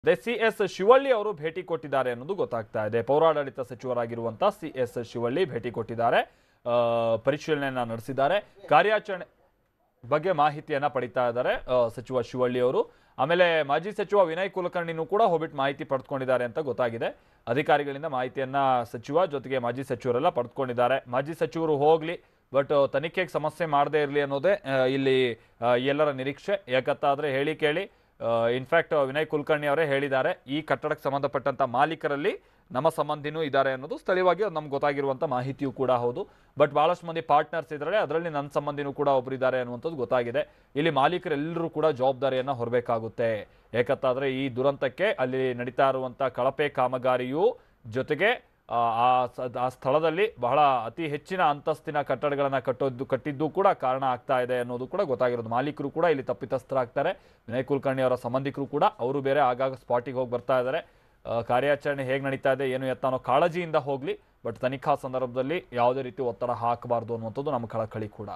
ಸಿ.ಎಸ್. ಶಿವಳ್ಳಿ ಅವರು ಭೇಟಿ ಕೊಟ್ಟಿದ್ದಾರೆ ಅನ್ನೋದು ಗೊತ್ತಾಗ್ತಾ ಇದೆ. ಪೌರಾಡಳಿತ ಸಚಿವರಾಗಿರುವಂತಹ ಸಿ.ಎಸ್. ಶಿವಳ್ಳಿ ಭೇಟಿ ಕೊಟ್ಟಿದ್ದಾರೆ, ಪರಿಶೀಲನೆಯನ್ನ ನಡೆಸಿದ್ದಾರೆ, ಕಾರ್ಯಾಚರಣೆ ಬಗ್ಗೆ ಮಾಹಿತಿಯನ್ನ ಪಡಿತಾ ಇದ್ದಾರೆ ಸಚಿವ ಶಿವಳ್ಳಿ ಅವರು. ಆಮೇಲೆ ಮಾಜಿ ಸಚಿವ ವಿನಯ್ ಕುಲಕರ್ಣಿನೂ ಕೂಡ ಹೋಗ್ಬಿಟ್ಟು ಮಾಹಿತಿ ಪಡೆದುಕೊಂಡಿದ್ದಾರೆ ಅಂತ ಗೊತ್ತಾಗಿದೆ. ಅಧಿಕಾರಿಗಳಿಂದ ಮಾಹಿತಿಯನ್ನ ಸಚಿವ ಜೊತೆಗೆ ಮಾಜಿ ಸಚಿವರೆಲ್ಲ ಪಡೆದುಕೊಂಡಿದ್ದಾರೆ. ಮಾಜಿ ಸಚಿವರು ಹೋಗ್ಲಿ, ಬಟ್ ತನಿಖೆಗೆ ಸಮಸ್ಯೆ ಮಾಡದೇ ಇರಲಿ ಅನ್ನೋದೇ ಇಲ್ಲಿ ಎಲ್ಲರ ನಿರೀಕ್ಷೆ. ಯಾಕಂತಾದ್ರೆ ಹೇಳಿ ಕೇಳಿ ಇನ್ಫ್ಯಾಕ್ಟ್ ವಿನಯ್ ಕುಲಕರ್ಣಿ ಅವರೇ ಹೇಳಿದ್ದಾರೆ, ಈ ಕಟ್ಟಡಕ್ಕೆ ಸಂಬಂಧಪಟ್ಟಂತ ಮಾಲೀಕರಲ್ಲಿ ನಮ್ಮ ಸಂಬಂಧಿನೂ ಇದ್ದಾರೆ ಅನ್ನೋದು ಸ್ಥಳೀಯವಾಗಿ ನಮ್ಗೆ ಗೊತ್ತಾಗಿರುವಂಥ ಮಾಹಿತಿಯೂ ಕೂಡ ಹೌದು. ಬಟ್ ಬಹಳಷ್ಟು ಮಂದಿ ಪಾರ್ಟ್ನರ್ಸ್ ಇದ್ದಾರೆ, ಅದರಲ್ಲಿ ನನ್ನ ಸಂಬಂಧಿನೂ ಕೂಡ ಒಬ್ಬರಿದ್ದಾರೆ ಅನ್ನುವಂಥದ್ದು ಗೊತ್ತಾಗಿದೆ. ಇಲ್ಲಿ ಮಾಲೀಕರೆಲ್ಲರೂ ಕೂಡ ಜವಾಬ್ದಾರಿಯನ್ನು ಹೊರಬೇಕಾಗುತ್ತೆ. ಯಾಕಂತಾದ್ರೆ ಈ ದುರಂತಕ್ಕೆ ಅಲ್ಲಿ ನಡೀತಾ ಇರುವಂಥ ಕಳಪೆ ಕಾಮಗಾರಿಯು ಜೊತೆಗೆ ಆ ಸ್ಥಳದಲ್ಲಿ ಬಹಳ ಅತಿ ಹೆಚ್ಚಿನ ಅಂತಸ್ತಿನ ಕಟ್ಟಡಗಳನ್ನು ಕಟ್ಟಿದ್ದು ಕೂಡ ಕಾರಣ ಆಗ್ತಾ ಇದೆ ಅನ್ನೋದು ಕೂಡ ಗೊತ್ತಾಗಿರೋದು. ಮಾಲೀಕರು ಕೂಡ ಇಲ್ಲಿ ತಪ್ಪಿತಸ್ಥರಾಗ್ತಾರೆ. ವಿನಯ್ ಕುಲಕರ್ಣಿ ಅವರ ಸಂಬಂಧಿಕರು ಕೂಡ ಅವರು ಬೇರೆ ಆಗಾಗ ಸ್ಪಾಟಿಗೆ ಹೋಗಿ ಬರ್ತಾ ಇದ್ದಾರೆ. ಕಾರ್ಯಾಚರಣೆ ಹೇಗೆ ನಡೀತಾ ಇದೆ ಏನು ಎತ್ತ ಅನ್ನೋ ಕಾಳಜಿಯಿಂದ ಹೋಗಲಿ, ಬಟ್ ತನಿಖಾ ಸಂದರ್ಭದಲ್ಲಿ ಯಾವುದೇ ರೀತಿ ಒತ್ತಡ ಹಾಕಬಾರ್ದು ಅನ್ನುವಂಥದ್ದು ನಮ್ಮ ಕಳಕಳಿ ಕೂಡ.